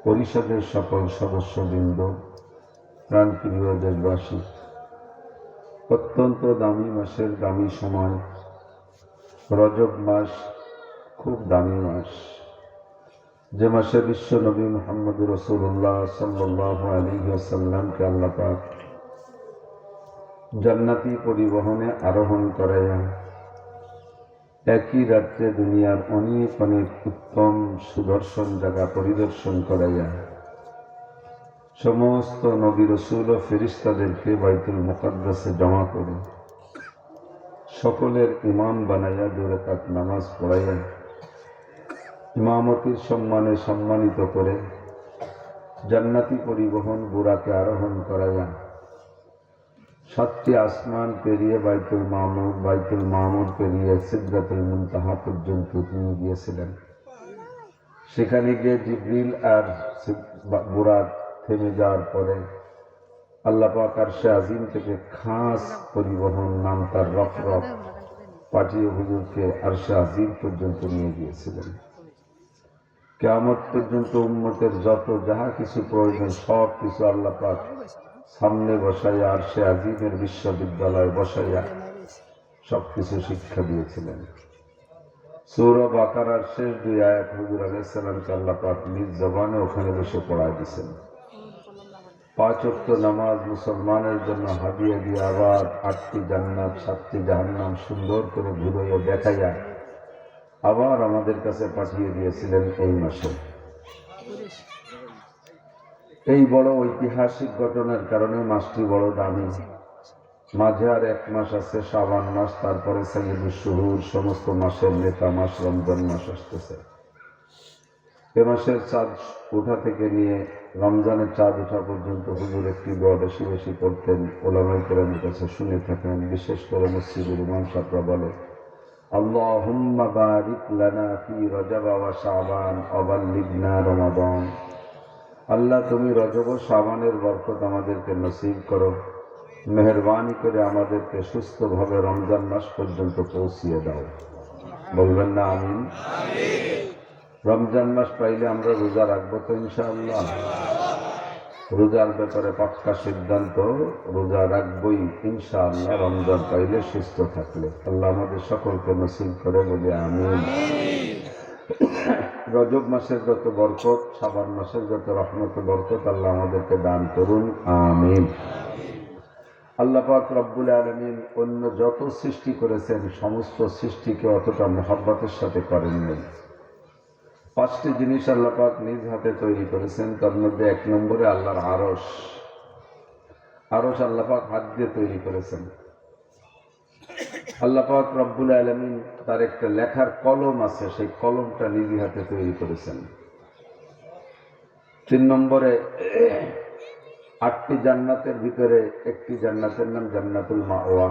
পরিষদের সকল সদস্যবৃন্দ, প্রাণপ্রিয় দেশবাসী, অত্যন্ত দামি মাসের দামি সময় রজব মাস, খুব দামি মাস, যে মাসে বিশ্ব নবী মুহাম্মদ রাসূলুল্লাহ সাল্লাল্লাহু আলাইহি ওয়াসাল্লামকে আল্লাহ পাক জান্নাতি পরিবহনে আরোহণ করাইয়া একই রাত্রে দুনিয়ার অনেক অনেক উত্তম সুদর্শন জায়গা পরিদর্শন করাইয়া সমস্ত নবী রাসূল ও ফেরেশতাদেরকে বাইতুল মুকাদ্দাসে জমা করে সকলের ইমাম বানাইয়া 2 রাকাত নামাজ পড়াইয়া ইমামতির সম্মানে সম্মানিত করে জান্নাতি পরিবহন বুরাকে আরোহণ করাইয়া 7টি আসমান পেরিয়ে বাইতুল মামুর পেরিয়ে সিদরাতুল মুনতাহা পর্যন্ত তিনি গিয়েছিলেন। সেখানে গিয়ে জিবরিল আর বুরাক থেমে যাওয়ার পরে আল্লাহ পাক আরশে আজিম থেকে খাস পরিবহন নাম তার রফরফ পাঠিয়ে হুজুরকে আরশে আজিম পর্যন্ত নিয়ে গিয়েছিলেন। কিয়ামত পর্যন্ত উম্মতের যত যাহা কিছু প্রয়োজন সব কিছু আল্লাহ পাক সামনে বসাইয়া আরশে আজিমের বিশ্ববিদ্যালয়ে বসাইয়া সবকিছু শিক্ষা দিয়েছিলেন। সূরা বাকারার শেষ 2 আয়াত হুজুর আলাইহিস সালামকে আল্লাহ পাক নিজ জবানে ওখানে বসে পড়ায় দিয়েছেন। 5 ওয়াক্ত নামাজ মুসলমানের জন্য হাদিয়া দিয়ে আবার 8টি জান্নাত 7টি জাহান্নাম সুন্দর করে ঘুরিয়ে দেখাইয়া আবার আমাদের কাছে পাঠিয়ে দিয়েছিলেন এই মাসে। এই বড় ঐতিহাসিক ঘটনার কারণে মাসটি বড় দামি। মাঝে আর 1 মাস আছে, শাবান মাস, তারপরে সাইয়্যিদুশ শুহুর, সমস্ত মাসের নেতা মাস রমজান মাস আসতেছে। এ মাসের চাঁদ ওঠা থেকে নিয়ে রমজানের চাঁদ ওঠা পর্যন্ত হুজুর একটি দোয়া বেশি বেশি পড়তেন। ওলামায়ে কেরামের কাছে শুনে থাকেন, বিশেষ করে মসজিদের ইমাম সাহেবরা বলে, আল্লাহুম্মা বারিক লানা ফি রজব ওয়া শাবান ওয়া বাল্লিগনা রমাদান। আল্লাহ তুমি রজব ও শাবানের বরকত আমাদেরকে নসিব করো, মেহেরবানি করে আমাদেরকে সুস্থভাবে রমজান মাস পর্যন্ত পৌঁছিয়ে দাও। বলবেন না আমিন? রমজান মাস পাইলে আমরা রোজা রাখবো তো ইনশাআল্লাহ। রোজার ব্যাপারে পাক্কা সিদ্ধান্ত, রোজা রাখবই ইনশাআল্লাহ রমজান পাইলে, সুস্থ থাকলে। আল্লাহ আমাদের সকলকে নসিব করে, বলি আমিন। রজব মাসের যত বরকত, শাবান মাসের যত রহমত বরকত আল্লাহ আমাদেরকে দান করুন, আমিন। আল্লাহ পাক রব্বুল আলামিন অন্য যত সৃষ্টি করেছেন সমস্ত সৃষ্টিকে অতটা মহব্বতের সাথে করেন নাই। 5টি জিনিস আল্লাহ পাক নিজ হাতে তৈরি করেছেন। তার মধ্যে 1 নম্বরে আল্লাহর আরশ। আরশ আল্লাহ পাক হাত দিয়ে তৈরি করেছেন। আল্লাহ পাক রব্বুল আলামিন তার একটা লেখার কলম আছে, সেই কলমটা নিজ হাতে তৈরি করেছেন। 3 নম্বরে 8টি জান্নাতের ভিতরে একটি জান্নাতের নাম জান্নাতুল মাওয়া,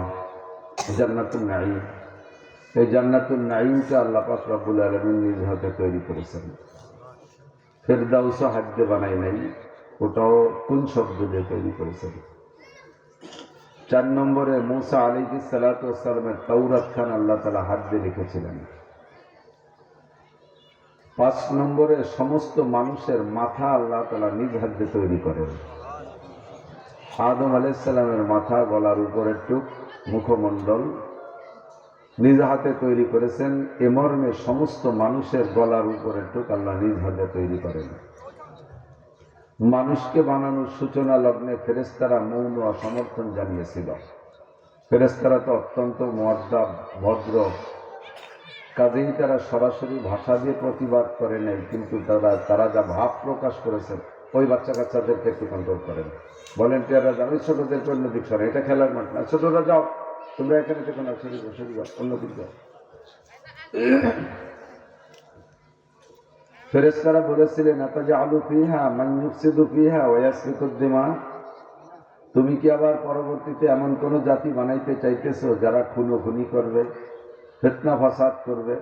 জান্নাতুল নাঈম। এই জান্নাতুল নাঈমটা আল্লাহ পাক রব্বুল আলামিন নিজ হাতে তৈরি করেছেন। ফেরদাউস হাত দিয়ে বানাই নাই, ওটাও কোন শব্দ দিয়ে তৈরি করেছেন। 4 নম্বরে মূসা আলাইহিস সালাতু ওয়াস সালামের তাওরাত খান আল্লাহ তাআলা হাত দিয়ে লিখেছিলেন। 5 নম্বরে সমস্ত মানুষের মাথা আল্লাহ তাআলা নিজ হাত দিয়ে তৈরি করেন। আদম আলাইহিস সালামের মাথা, গলার উপরের টুক, মুখমণ্ডল নিজ হাতে তৈরি করেছেন। এ মর্মে সমস্ত মানুষের গলার উপরের টুক আল্লাহ নিজ হাতে তৈরি করেন। মানুষকে বানানোর সূচনা লগ্নে ফেরেশতারা মৌন অসমর্থন জানিয়েছিল। ফেরেশতারা তো অত্যন্ত মুআদ্দাব, ভদ্র, কাজেই তারা সরাসরি ভাষা দিয়ে প্রতিবাদ করে নাই, কিন্তু তারা যা ভাব প্রকাশ করেছেন, ওই বাচ্চা কাচ্চাদেরকে একটু কন্ট্রোল করেন। ভলেন্টিয়াররা যাবে, ছোটদেরকে অন্যদিক সরে, এটা খেলার মাঠ না, ছোটরা যাও, তোমরা এখানে থেকে না, সরি যাও, অন্যদিক যাও। ফেরেশতারা বলেছিলেন, আতাজআলু ফিহা মান ইউফসিদু ফিহা ওয়া ইয়াসফিকুদ দিমা। তুমি কি আবার পরবর্তীতে এমন কোন জাতি বানাইতে চাইতেছো যারা খুনোখুনি করবে, ফিতনা ফাসাদ করবে,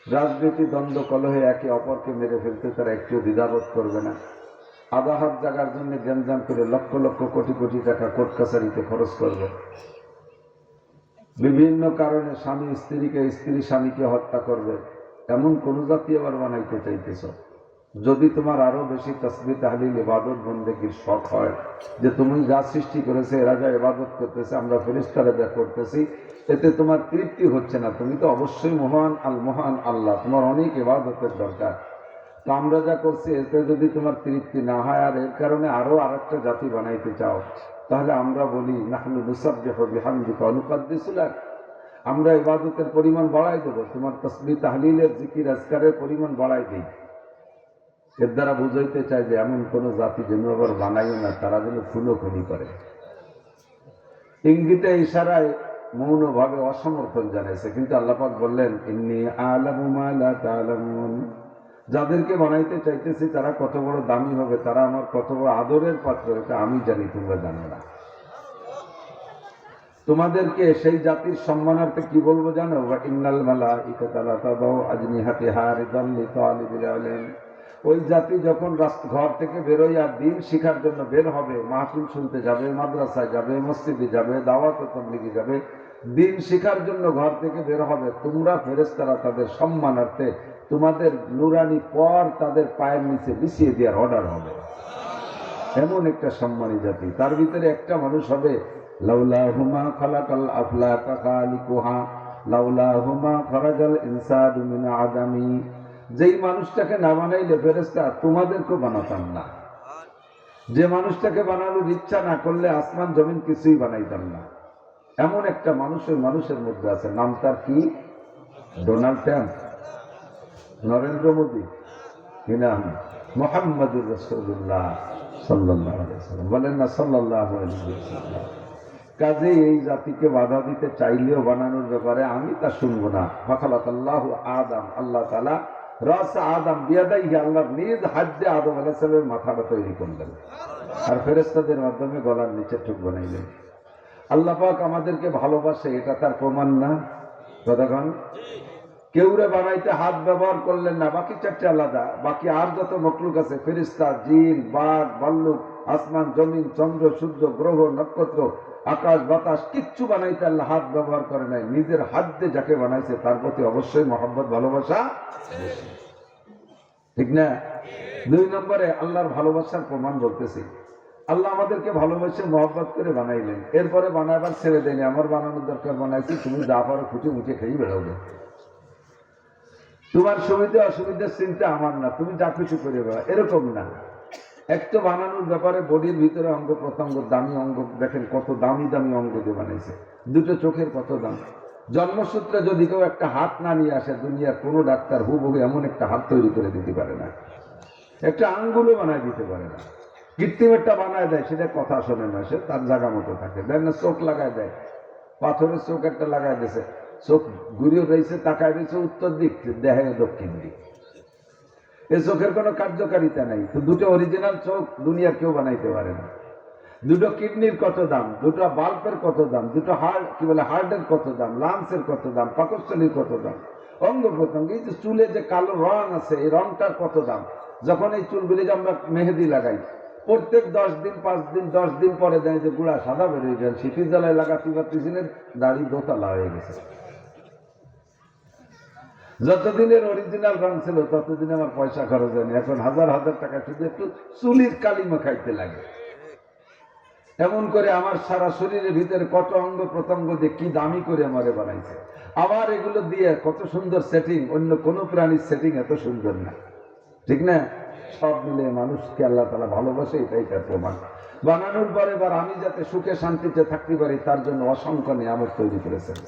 রাজনীতি দ্বন্দ্ব কলহে একে অপরকে মেরে ফেলতে তারা একটু দ্বিধাবোধ করবে না, আধা হাত জায়গার জন্য গ্যাঞ্জাম করে লক্ষ লক্ষ কোটি কোটি টাকা কোর্ট কাছারিতে খরচ করবে, বিভিন্ন কারণে স্বামী স্ত্রীকে, স্ত্রী স্বামীকে হত্যা করবে, এমন কোন জাতি আবার বানাইতে চাইতেছ? যদি তোমার আরো বেশি তাসবিহ তাহলিল ইবাদত বন্দেগীর শখ হয়, যে তুমি যা সৃষ্টি করেছে এরা যা ইবাদত করতেছে, আমরা ফেরেশতারা যা করতেছি, এতে তোমার তৃপ্তি হচ্ছে না, তুমি তো অবশ্যই মহান আল্লাহ, তোমার অনেক ইবাদতের দরকার, তো আমরা যা করছি এতে যদি তোমার তৃপ্তি না হয় আর এর কারণে আরো আরেকটা জাতি বানাইতে চাও, তাহলে আমরা বলি নাহনু নুসাব্বিহু বিহামদিকা ওয়া নুকাদ্দিসু লাক, আমরা ইবাদতের পরিমাণ বাড়াই দেবো, তোমার তাসবিহ তাহলিলের জিকির আজকারের পরিমাণ বাড়াই দিই। এর দ্বারা বুঝাইতে চাই যে এমন কোন জাতি যেন আবার বানাইও না, তারা যেন খুনোখুনি করে। ইঙ্গিতে ইশারায় মৌনভাবে অসমর্থন জানাইছে, কিন্তু আল্লাহ পাক বললেন ইন্নী আ'লামু মা লা তা'লামুন, যাদেরকে বানাইতে চাইতেছি তারা কত বড় দামি হবে, তারা আমার কত বড় আদরের পাত্র, এটা আমি জানি, তোমরা জানো না। তোমাদেরকে সেই জাতির সম্মানার্থে কি বলবো জানো? ওয়া ইন্নাল মালাইকাতা লা তাদাউ আজনিহাতিহা রিদান লিতালিবিল ইলম, ওই জাতি যখন ঘর থেকে বেরোয় আর দিন শিখার জন্য বের হবে, মাহফিল শুনতে যাবে, মাদ্রাসায় যাবে, মসজিদে যাবে, দাওয়াত ও তাবলীগে যাবে, দিন শিখার জন্য ঘর থেকে বের হবে, তোমরা ফেরেশতারা তাদের সম্মানার্থে তোমাদের নুরানি পর তাদের পায়ের নিচে বিছিয়ে দেওয়ার অর্ডার হবে। এমন একটা সম্মানী জাতি, তার ভিতরে একটা মানুষ হবে লাউলাহুমা খালাকাল আফলাকা খালিকুহা লাউলাহুমা খারাজাল ইনসানু মিন আদামি, যেই মানুষটাকে না বানাইলে ফেরেশতা তোমাদেরকেও বানাতাম না, যে মানুষটাকে বানানোর ইচ্ছা না করলে আসমান জমিন কিছুই বানাইতাম না, এমন একটা মানুষের মধ্যে আছে। নাম তার কি? ডোনাল্ড ট্রাম্প, নরেন্দ্র মোদী, কি নাম? মুহাম্মদুর রাসূলুল্লাহ সাল্লাল্লাহু আলাইহি ওয়াসাল্লাম, বলেন না সাল্লাল্লাহু আলাইহি ওয়াসাল্লাম। কাজে এই জাতিকে বাধা দিতে চাইলেও বানানোর ব্যাপারে আমি তা শুনবো না। ফাখালাকাল্লাহু আদম, আল্লাহ তাআলা রাস আদম বিয়াদাইহি, আল্লাহর নিজ হাতে আদম আলাইহিস সালামের মাথাটা তৈরি করলেন আর ফেরেশতাদের মাধ্যমে গলার নিচে ঠুক বানাইলেন। আল্লাহ পাক আমাদেরকে ভালোবাসে, এটা তার প্রমাণ না? কতক্ষণ কেউরে বানাইতে হাত ব্যবহার করলেন না, বাকি চারটে আলাদা, বাকি আর যত মখলুক আছে ফেরেশতা, জিন, বাঘ, ভাল্লুক, আসমান জমিন, চন্দ্র সূর্য, গ্রহ নক্ষত্র, আকাশ বাতাস, কিচ্ছু বানাইতে আল্লাহ হাত ব্যবহার করে নাই। নিজের হাত দিয়ে যাকে বানাইছে তার প্রতি অবশ্যই মহব্বত ভালোবাসা, ঠিক না? 2 নম্বরে আল্লাহর ভালোবাসার প্রমাণ বলতেছি, আল্লাহ আমাদেরকে ভালোবেসে মহব্বত করে বানাইলেন, এরপরে বানাবার ছেড়ে দেয়নি, আমার বানানোর দরকার বানাইছি, তুমি যা পারো খুঁটে মুখে খেয়ে বেরোবে, তোমার সুবিধা অসুবিধার চিন্তা আমার না, তুমি যা কিছু করে বেড়া, এরকম না। একটা বানানোর ব্যাপারে বডির ভিতরে অঙ্গ প্রত্যঙ্গ, দামি অঙ্গ দেখেন, কত দামি দামি অঙ্গ দিয়ে বানাইছে, দুটো চোখের কত দাম। জন্মসূত্রে যদি কেউ একটা হাত না নিয়ে আসে, দুনিয়ার কোনো ডাক্তার হুবহু এমন একটা হাত তৈরি করে দিতে পারে না, একটা আঙ্গুলও বানায় দিতে পারে না। কৃত্রিম একটা বানায় দেয়, সেটা কথা শোনে না, সে তার জায়গা মতো থাকে। দেয় না চোখ লাগায় দেয়, পাথরের চোখ একটা লাগায় দিয়েছে, চোখ ঘুরিয়ে রয়েছে, তাকায় রয়েছে উত্তর দিক, দেখে দক্ষিণ দিক, এই চোখের কোনো কার্যকারিতা নাই। তো দুটো অরিজিনাল চোখ দুনিয়ার কেউ বানাইতে পারে না। দুটো কিডনির কত দাম, দুটো বাল্বের কত দাম, দুটো হার্টের কত দাম, লাংসের কত দাম, পাকস্থলীর কত দাম, অঙ্গ প্রত্যঙ্গ, এই যে চুলে যে কালো রং আছে, এই রংটার কত দাম। যখন এই চুলগুলি যে আমরা মেহেদি লাগাই, প্রত্যেক 10 দিন 5 দিন 10 দিন পরে দেয় যে গুড়া সাদা বেরিয়ে যায়, সিটি জ্বালায় লাগাতে পারতেছি না, দাড়ি দোতলা হয়ে গেছে। যতদিনের অরিজিনাল রং ছিল ততদিন আমার পয়সা খরচ হয়নি, এখন হাজার হাজার টাকা শুধু একটু চুলির কালি মাখাইতে লাগে। এমন করে আমার সারা শরীরের ভিতরে কত অঙ্গ প্রত্যঙ্গ দিয়ে কি দামি করে আমারে বানাইছে, আবার এগুলো দিয়ে কত সুন্দর সেটিং, অন্য কোনো প্রাণীর সেটিং এত সুন্দর না, ঠিক না? সব মিলে মানুষকে আল্লাহ তাআলা ভালোবাসে, এটাই তার প্রমাণ। বানানোর পরে এবার আমি যাতে সুখে শান্তিতে থাকতে পারি তার জন্য অসংখ্য নিয়ামত তৈরি করেছেন।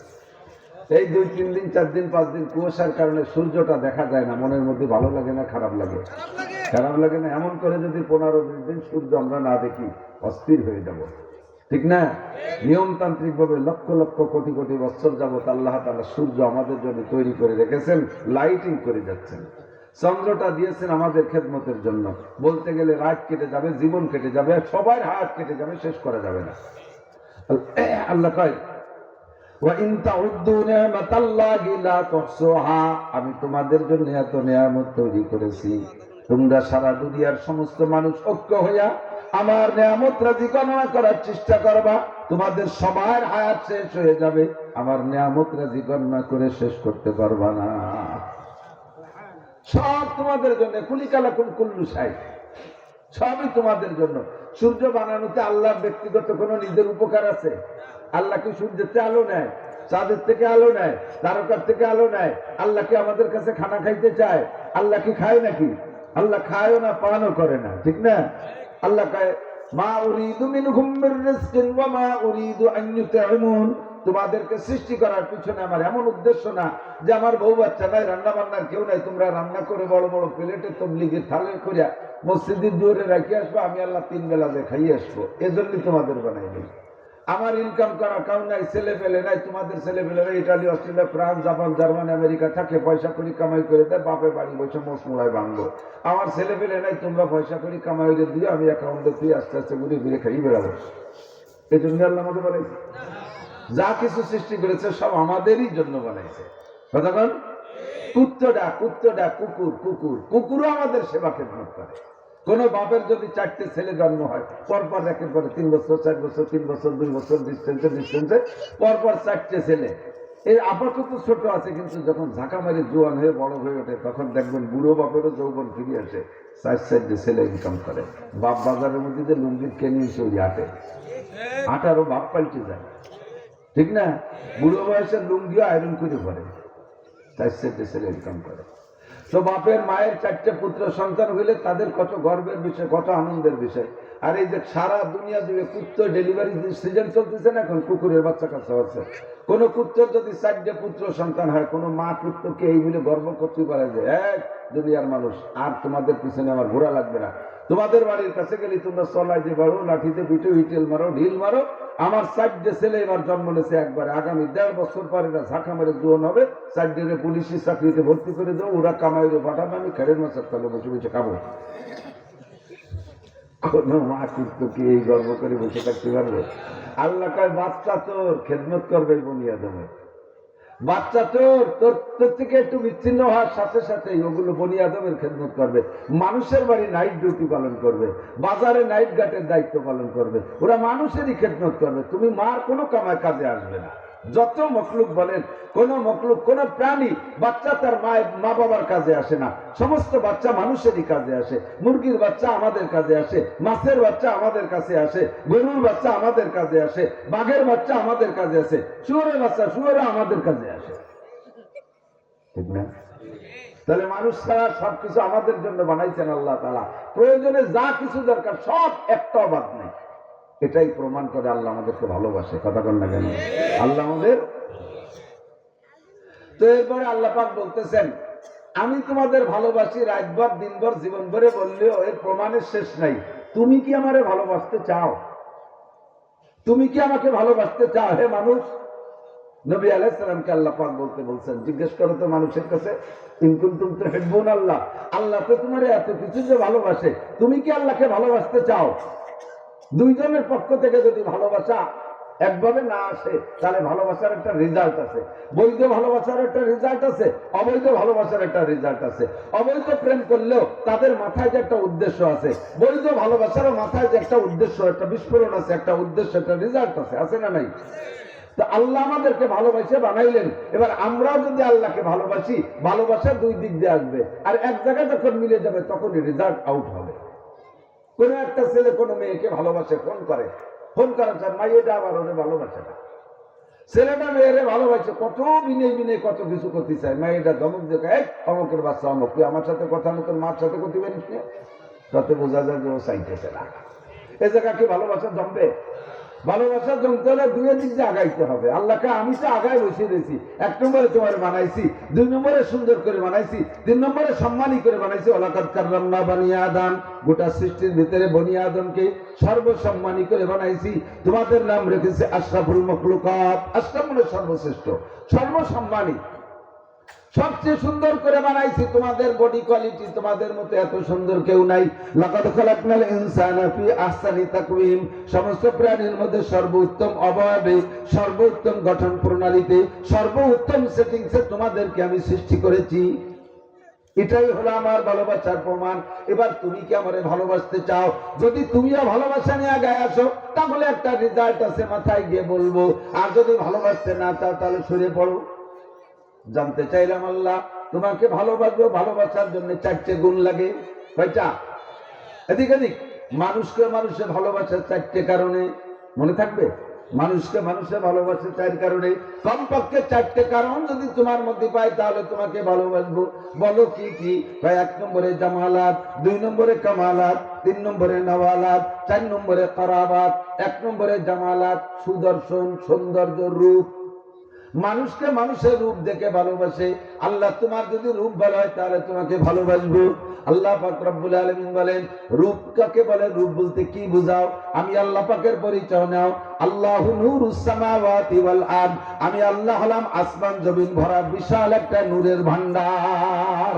এই 2-3 দিন 4 দিন 5 দিন কুয়াশার কারণে সূর্যটা দেখা যায় না, মনের মধ্যে ভালো লাগে না? খারাপ লাগে? খারাপ লাগে না? এমন করে যদি 15-20 দিন সূর্য আমরা না দেখি অস্থির হয়ে যাব, ঠিক না? নিয়মতান্ত্রিক ভাবে লক্ষ লক্ষ কোটি কোটি বছর যাবত আল্লাহ তাআলা সূর্য আমাদের জন্য তৈরি করে রেখেছেন, লাইটিং করে যাচ্ছেন। চন্দ্রটা দিয়েছেন আমাদের খেদমতের জন্য। বলতে গেলে রাত কেটে যাবে, জীবন কেটে যাবে, সবার হায়াত কেটে যাবে, শেষ করা যাবে না। আল্লাহ কয় আমি তোমাদের জন্য এত নিয়ামত তৈরি করেছি, তোমরা সারা দুনিয়ার সমস্ত মানুষ ঐক্য হইয়া আমার নিয়ামত রাজি গণনা করার চেষ্টা করবা, তোমাদের সবার হায়াত শেষ হয়ে যাবে, আমার নিয়ামত রাজি গণনা করে শেষ করতে পারবা না। সব তোমাদের জন্য, কুলিকালাকুল কুল্লু সাই, সবই তোমাদের জন্য। সূর্য বানানোতে আল্লাহর ব্যক্তিগত কোনো নিজের উপকার আছে? আল্লাহ কি সূর্যের থেকে আলো নেয়, চাঁদের থেকে আলো নেয়, তারকার থেকে আলো নেয়? আল্লাহ কি আমাদের কাছে খানা খাইতে চায়? আল্লাহ কি খায় নাকি? আল্লাহ খায়ও না, পানও করে না, ঠিক না? আল্লাহ কয় মা উরিদু মিনহুম মির রিজকিন ওয়া মা উরিদু আন ইউতঈমুন। তোমাদেরকে সৃষ্টি করার পিছনে আমার এমন উদ্দেশ্য না যে আমার বউ বাচ্চা নাই, রান্না বান্নার কেউ নাই, তোমরা রান্না করে বড় বড় প্লেটে তবলিগের থালে করিয়া মসজিদের দুয়ারে রাখি আসবো, আমি আল্লাহ 3 বেলা যে খাইয়ে আসবো, এজন্যই তোমাদের বানাইনি। আমার ইনকাম করার কারণ নাই, ছেলে পেলে নাই, তোমাদের ছেলে পেলেরা Italy, Australia, France, Japan, Germany, America থাকে, পয়সা করি কামাই করে দেয়, বাপে বাড়ি বসে মশমুলায় ভাঙবো। আমার ছেলে পেলে নাই, তোমরা পয়সা করি কামাই দিয়ে আমি অ্যাকাউন্টে তুই আস্তে আস্তে ঘুরে ফিরে খাই বেড়াবো। এই জন্য আল্লাহ আমাদের বানাইছে। যা কিছু সৃষ্টি করেছে সব আমাদেরই জন্য বানাইছে। কতক্ষণ কুত্তটা কুত্তটা কুকুর কুকুর কুকুরও আমাদের সেবা খেদমত করে। কোন বাপের যদি 4টে ছেলে জন্ম হয়, পরপর একের পরে 3 বছর 4 বছর 3 বছর 2 বছর ডিস্টেন্সে পরপর 4টে ছেলে, এই আপাতত ছোট আছে, কিন্তু যখন ঝাঁকা মারি জোয়ান হয়ে বড় হয়ে ওঠে তখন দেখবেন বুড়ো বাপেরও যৌবন ফিরে আসে, 4-4টে ছেলে ইনকাম করে। বাপ বাজারের মধ্যে যে লুঙ্গির কেনি ওই হাটে আটারও বাপ পাল্টে যায়, ঠিক না? বুড়ো বয়সের লুঙ্গিও আয়রন করে পরে, 4-4টে ছেলে ইনকাম করে। তো বাপের মায়ের 4টে পুত্র সন্তান হইলে তাদের কত গর্বের বিষয়, কত আনন্দের বিষয়। আর এই যে সারা দুনিয়া জুড়ে কুত্তর ডেলিভারি সিজন চলতেছে না, এখন কুকুরের বাচ্চা কাছে হচ্ছে। কোন কুত্তর যদি 4টে পুত্র সন্তান হয়, কোন মা পুত্রকে এই বলে গর্ব করতে পারে যে এক দুনিয়ার মানুষ, আর তোমাদের পিছনে আমার ঘোরা লাগবে না, তোমাদের বাড়ির কাছে গেলে তোমরা চলাই দিয়ে বাড়ো, লাঠিতে পিঠে হিটেল মারো, ঢিল মারো, আমার 4টে ছেলে এবার জন্ম নিয়েছে একবারে, আগামী 1.5 বছর পর এরা ঝাঁকা মেরে জোয়ান হবে, 4টে পুলিশি চাকরিতে ভর্তি করে দেবো, ওরা কামাইরে পাঠাবে, আমি খেরের মাছের তালে বসে বসে খাবো। কোন মা কিন্তু কি এই গর্ব করে বসে থাকতে পারবে? আল্লাহ কয় বাচ্চা তোর খেদমত করবে বনিয়াদমে, বাচ্চা তোর তোর তোর থেকে একটু বিচ্ছিন্ন হওয়ার সাথে সাথে ওগুলো বনিয়াদমের খেদমত করবে, মানুষের বাড়ি নাইট ডিউটি পালন করবে, বাজারে নাইট গার্ডের দায়িত্ব পালন করবে, ওরা মানুষেরই খেদমত করবে। তুমি মার কোনো কামায় কাজে আসবে না। যত মখলুক বলেন, কোন মখলুক, কোন প্রাণী বাচ্চা তার মা বাবার কাজে আসে না, সমস্ত বাচ্চা মানুষেরই কাজে আসে। মুরগির বাচ্চা আমাদের কাজে আসে, মাছের বাচ্চা আমাদের কাছে আসে, গরুর বাচ্চা আমাদের কাজে আসে, বাঘের বাচ্চা আমাদের কাজে আসে, শুয়োরের বাচ্চা শুয়োরা আমাদের কাজে আসে, ঠিক না? তাহলে মানুষ ছাড়া সবকিছু আমাদের জন্য বানাইছেন আল্লাহ তাআলা। প্রয়োজনে যা কিছু দরকার সব একটাও বাদ নেই। এটাই প্রমাণ করে আল্লাহ আমাদেরকে ভালোবাসে। কথা বল না কেন? আল্লাহ আমাদের। তো এরপরে আল্লাহ পাক বলতেছেন আমি তোমাদের ভালোবাসি, রাতভর দিনভর জীবন ভরে বললেও এর প্রমাণের শেষ নাই। তুমি কি আমারে ভালোবাসতে চাও? তুমি কি আমাকে ভালোবাসতে চাও হে মানুষ? নবী আলাইহিস সালামকে আল্লাহ পাক বলতে বলছেন, জিজ্ঞেস করো তো মানুষের কাছে, ইন কুনতুম তুহিব্বুনাল্লাহ, আল্লাহ তো তোমারে এত কিছু যে ভালোবাসে, তুমি কি আল্লাহকে ভালোবাসতে চাও? দুইজনের পক্ষ থেকে যদি ভালোবাসা একভাবে না আসে, তাহলে ভালোবাসার একটা রেজাল্ট আছে। বৈধ ভালোবাসার একটা রেজাল্ট আছে, অবৈধ ভালোবাসার একটা রেজাল্ট আছে। অবৈধ প্রেম করলেও তাদের মাথায় যে একটা উদ্দেশ্য আছে, বৈধ ভালোবাসারও মাথায় যে একটা উদ্দেশ্য, একটা বিস্ফোরণ আছে, একটা উদ্দেশ্য, একটা রেজাল্ট আছে, আছে না নাই? তো আল্লাহ আমাদেরকে ভালোবাসে বানাইলেন। এবার আমরাও যদি আল্লাহকে ভালোবাসি, ভালোবাসা দুই দিক দিয়ে আসবে, আর এক জায়গায় যখন মিলে যাবে তখনই রেজাল্ট আউট হবে। কোন একটা ছেলে কোনো মেয়েকে ভালোবাসে, ফোন করার চান মাইয়েটা আবার ওরে ভালোবাসে না, ছেলেটা মেয়েরে ভালোবাসে, কত বিনয় বিনয় কত কিছু করতে চায়, মাইয়েটা ধমক দেখে এক অমকের বাচ্চা অমক, তুই আমার সাথে কথা মতন মার সাথে করতে পারিস না, তাতে বোঝা যায় যে ও চাইতেছে না। এ জায়গা কি ভালোবাসা জমবে? ভালোবাসা জমতে হলে দুই দিক দিয়ে আগাইতে হবে। আল্লাহকে আমি তো আগায় বসে দিয়েছি, 1 নম্বরে তোমার বানাইছি, 2 নম্বরে সুন্দর করে বানাইছি, 3 নম্বরে সম্মানী করে বানাইছি। ওয়ালাকাদ কাররামনা বানি আদম, গোটা সৃষ্টির ভিতরে বনি আদমকে সর্বসম্মানী করে বানাইছি। তোমাদের নাম রেখেছে আশরাফুল মখলুকাত, আশরাফ মানে সর্বশ্রেষ্ঠ, সর্বসম্মানী, সবচেয়ে সুন্দর করে বানাইছি। তোমাদের বডি কোয়ালিটি তোমাদের মতো এত সুন্দর কেউ নাই। লাকাদ খালাকনাল ইনসানা ফি আহসানি তাকওয়িম, সমস্ত প্রাণীর মধ্যে সর্বোত্তম অবয়বে, সর্বোত্তম গঠন প্রণালীতে, সর্বোত্তম সেটিংসে তোমাদেরকে আমি সৃষ্টি করেছি। এটাই হলো আমার ভালোবাসার প্রমাণ। এবার তুমি কি আমারে ভালোবাসতে চাও? যদি তুমিও ভালোবাসা নিয়ে আগায় আসো, তাহলে একটা রেজাল্ট আছে, মাথায় গিয়ে বলবো। আর যদি ভালোবাসতে না চাও, তাহলে সরে পড়ো। জানতে চাইলাম আল্লাহ তোমাকে ভালোবাসবো, ভালোবাসার জন্য 4টে গুণ লাগে। কয়টা? এদিক এদিক। মানুষকে মানুষে ভালোবাসে 4টে কারণে। মনে থাকবে? মানুষকে মানুষে ভালোবাসে 4 কারণে। কমপক্ষে 4টে কারণ যদি তোমার মধ্যে পাই তাহলে তোমাকে ভালোবাসবো। বলো কি কি? 1 নম্বরে জামালাত, 2 নম্বরে কামালাত, 3 নম্বরে নওয়ালাত, 4 নম্বরে কারাবাত। 1 নম্বরে জামালাত, সুদর্শন, সৌন্দর্য, রূপ। মানুষকে মানুষের রূপ দেখে ভালোবাসে। আল্লাহ তোমার যদি রূপ ভালো হয় তাহলে তোমাকে ভালোবাসবো। আল্লাহ পাক রব্বুল আলামিন বলেন, রূপ কাকে বলে? রূপ বলতে কি বুঝাও? আমি আল্লাহ পাকের পরিচয় নাও। আল্লাহু নূরুস সামাওয়াতি ওয়াল আরদ। আমি আল্লাহ হলাম আসমান জমিন ভরা বিশাল একটা নূরের ভান্ডার।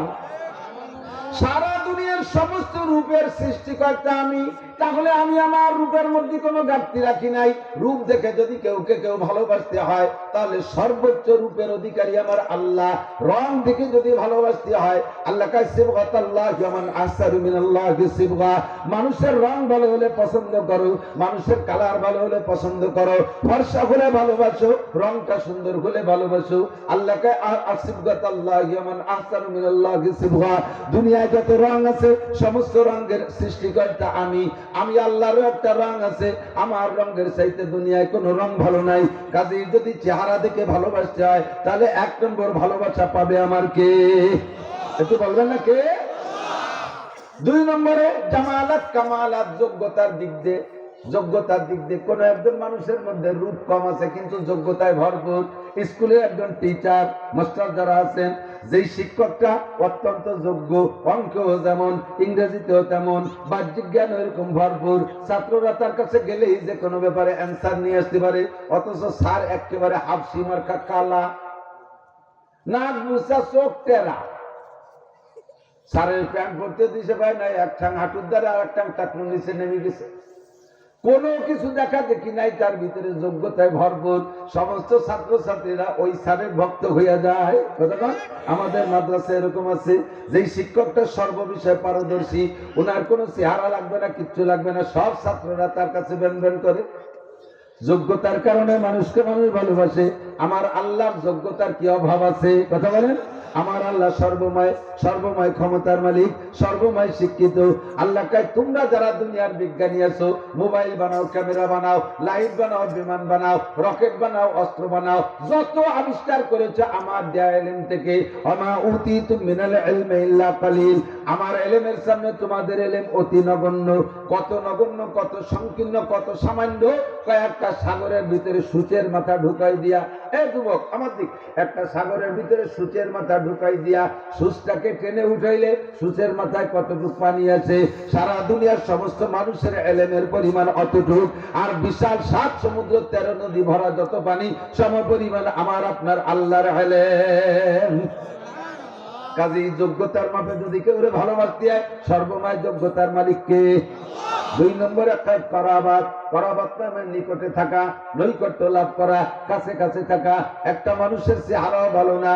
সারা দুনিয়ার সমস্ত রূপের সৃষ্টিকর্তা আমি। তাহলে আমি আমার রূপের মধ্যে কোনো ঘাটতি রাখি নাই। রূপ দেখে যদি কেউ ভালোবাসতে হয় তাহলে সর্বোচ্চ রূপের অধিকারী আমার আল্লাহ। রং দেখে যদি ভালোবাসতে হয়, আল্লাহ কয় সিবগাতাল্লাহি ওয়া মান আহসানু মিনাল্লাহি সিবগা। মানুষের রং ভালো হলে পছন্দ করো, মানুষের কালার ভালো হলে পছন্দ করো। ফর্সা হলে ভালোবাসো, রংটা সুন্দর হলে ভালোবাসো। আল্লাহ কয় সিবগাতাল্লাহি ওয়া মান আহসানু মিনাল্লাহি সিবগা। দুনিয়ায় যত রং আছে সমস্ত রঙের সৃষ্টিকর্তা আমি। আমি আল্লাহরও একটা রং আছে, আমার রঙের চাইতে দুনিয়ায় কোনো রং ভালো নাই। কাজেই যদি চেহারা দেখে ভালোবাসতে হয় তাহলে 1 নম্বর ভালোবাসা পাবে আমার কে? একটু বলবেন না কে? 2 নম্বরে জামালাত কামালাত, যোগ্যতার দিক দিয়ে। যোগ্যতার দিক দিয়ে কোন একজন মানুষের মধ্যে রূপ কম আছে কিন্তু যোগ্যতায় ভরপুর। স্কুলে একজন টিচার মাস্টার যারা আছেন, যেই শিক্ষকটা অত্যন্ত যোগ্য, অঙ্কেও যেমন, ইংরেজিতেও তেমন, বাহ্যিক জ্ঞান এরকম ভরপুর, ছাত্ররা তার কাছে গেলেই যে কোনো ব্যাপারে অ্যান্সার নিয়ে আসতে পারে। অথচ স্যার একেবারে হাফসি মার্কা কালা, নাক মুছা, চোখ টেরা। স্যারের প্যান্ট পরতে দিছে ভাই নাই, এক ঠাং হাঁটুর দ্বারা আর এক ঠাং টাকুর নিচে নেমে গেছে। কোনো কিছু দেখা দেখি নাই, তার ভিতরে যোগ্যতায় ভরপুর। সমস্ত ছাত্রছাত্রীরা ওই স্যারের ভক্ত হইয়া যায়। আমাদের মাদ্রাসায় এরকম আছে, যেই শিক্ষকটা সর্ববিষয়ে পারদর্শী, ওনার কোনো চেহারা লাগবে না, কিচ্ছু লাগবে না, সব ছাত্ররা তার কাছে ব্যান করে। যোগ্যতার কারণে মানুষকে মানুষ ভালোবাসে। আমার আল্লাহর যোগ্যতার কি অভাব আছে? কথা বলেন। আমার আল্লাহ সর্বময় ক্ষমতার মালিক, সর্বময় শিক্ষিত। আল্লাহ কয় তোমরা যারা দুনিয়ার বিজ্ঞানী আছো, মোবাইল বানাও, ক্যামেরা বানাও, লাইট বানাও, বিমান বানাও, রকেট বানাও, অস্ত্র বানাও, যত আবিষ্কার করেছো আমার দেয়া ইলম থেকে। ওমা উতিতুম মিনাল ইলমি ইল্লা কালিল। আমার ইলমের সামনে তোমাদের ইলম অতি নগণ্য। কত নগণ্য, কত সংকীর্ণ, কত সামান্য। কয়েকটা সাগরের ভিতরে সূচের মাথা ঢুকাই দিয়া, যুবক আমার দিক, একটা সাগরের ভিতরে সূচের মাথা ঢুকাই দিয়া সূচটাকে টেনে উঠাইলে সূচের মাথায় কতটুকু পানি আছে? সারা দুনিয়ার সমস্ত মানুষের ইলমের পরিমাণ অতটুক। আর বিশাল 7 সমুদ্র 13 নদী ভরা যত পানি সম পরিমাণ আমার আপনার আল্লাহর ইলম। কাজেই যোগ্যতার মাপে যদি কেউ ভালোবাসতে হয়, সর্বময় যোগ্যতার মালিককে। 2 নম্বরে একটা করাবাত। করাবাত মানে নিকটে থাকা, নৈকট্য লাভ করা, কাছে কাছে থাকা। একটা মানুষের চেহারাও ভালো না,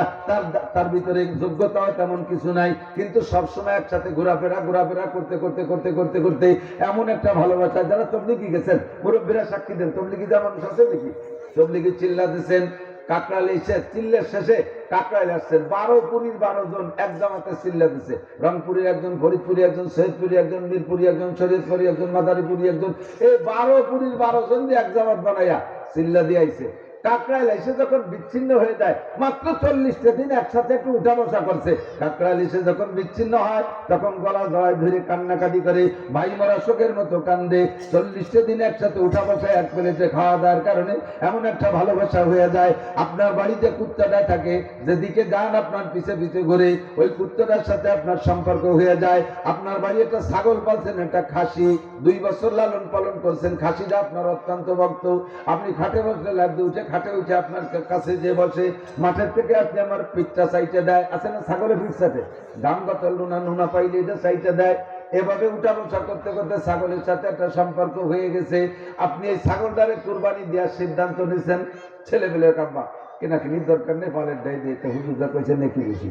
তার ভিতরে যোগ্যতাও তেমন কিছু নাই, কিন্তু সবসময় একসাথে ঘোরাফেরা করতে এমন একটা ভালোবাসা। যারা তবলিগি গেছেন, মুরব্বীরা সাক্ষী দেন, তবলিগি যা মানুষ আছে নাকি, তবলিগি চিল্লা দিচ্ছেন, কাকরাইল এসে চিল্লের শেষে কাকরাইল আসছেন, 12 পুরীর 12 জন এক জামাতে চিল্লা দিচ্ছে। রংপুরের একজন, ফরিদপুরি একজন, সৈয়দপুরি একজন, মিরপুরি একজন, শরীয়তপুরি একজন, মাদারীপুরি একজন, এই 12 পুরীর 12 জন দিয়ে এক জামাত বানাইয়া চিল্লা দিয়ে আইছে। কাকরাইল এসে যখন বিচ্ছিন্ন হয়ে যায়, মাত্র 40টা দিন একসাথে একটু উঠা বসা করছে। কাকরাইল এসে যখন বিচ্ছিন্ন হয় তখন গলা জড়ায় ধরে কান্নাকাটি করে, ভাই মরা শোকের মতো কান্দে। 40টা দিন একসাথে উঠা বসা, এক প্লেটে খাওয়া দাওয়ার কারণে এমন একটা ভালোবাসা হয়ে যায়। আপনার বাড়িতে কুত্তাটা থাকে, যেদিকে যান আপনার পিছে পিছে ঘুরে, ওই কুত্তাটার সাথে আপনার সম্পর্ক হয়ে যায়। আপনার বাড়ি একটা ছাগল পালছেন, একটা খাসি, 2 বছর লালন পালন করছেন, খাসিটা আপনার অত্যন্ত ভক্ত। আপনি খাটে বসলে লাফ উঠে, খাটে উঠে আপনার কাছে যে বসে, মাঠের থেকে আপনি আমার পিঠটা সাইটে দেয়, আছে না ছাগলের পিঠ সাথে, দাম কত নুনা পাইলে এটা সাইটে দেয়। এভাবে উঠা বসা করতে করতে ছাগলের সাথে একটা সম্পর্ক হয়ে গেছে। আপনি এই ছাগলটারে কুরবানি দেওয়ার সিদ্ধান্ত নিয়েছেন। ছেলেমেয়ের কাম্বা কেনাকিনির দরকার নেই, পালের ডাই দিতে হুজুররা কইছে নাকি বেশি।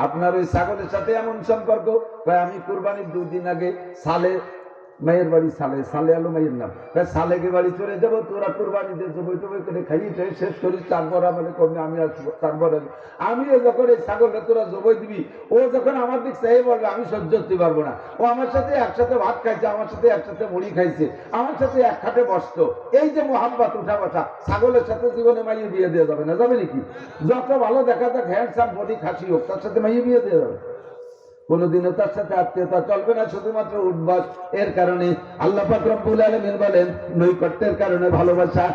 আপনার ওই ছাগলের সাথে এমন সম্পর্ক, আমি কুরবানির 2 দিন আগে সালে মায়ের বাড়ি সালে, সালে আলো মায়ের নাম। সালেকে বাড়ি চলে যাবো, তোরা কোরবানি দিয়ে জবই টবই করে খাইয়ে টাই শেষ করিস, তারপর মানে কমে আমি আসবো। তারপরে আমিও যখন এই ছাগলটা তোরা জবই দিবি, ও যখন আমার দিক চাই বলবে আমি সহ্য করতে পারবো না। ও আমার সাথে একসাথে ভাত খাইছে, আমার সাথে একসাথে মুড়ি খাইছে, আমার সাথে এক খাটে বসতো। এই যে মোহাম্মত উঠা বসা, ছাগলের সাথে জীবনে মাইয়ে বিয়ে দেওয়া যাবে না, যাবে নাকি? যত ভালো দেখা যাক, হ্যান্ডসাম বডি খাসি হোক, তার সাথে মাইয়ে বিয়ে দেওয়া যাবে? কোনদিনও তার সাথে আত্মীয়তা চলবে না, শুধুমাত্র উঠবাস। এর কারণে আল্লাহ পাক রব্বুল আলামিন বলেন নৈকট্যের কারণে ভালোবাসা।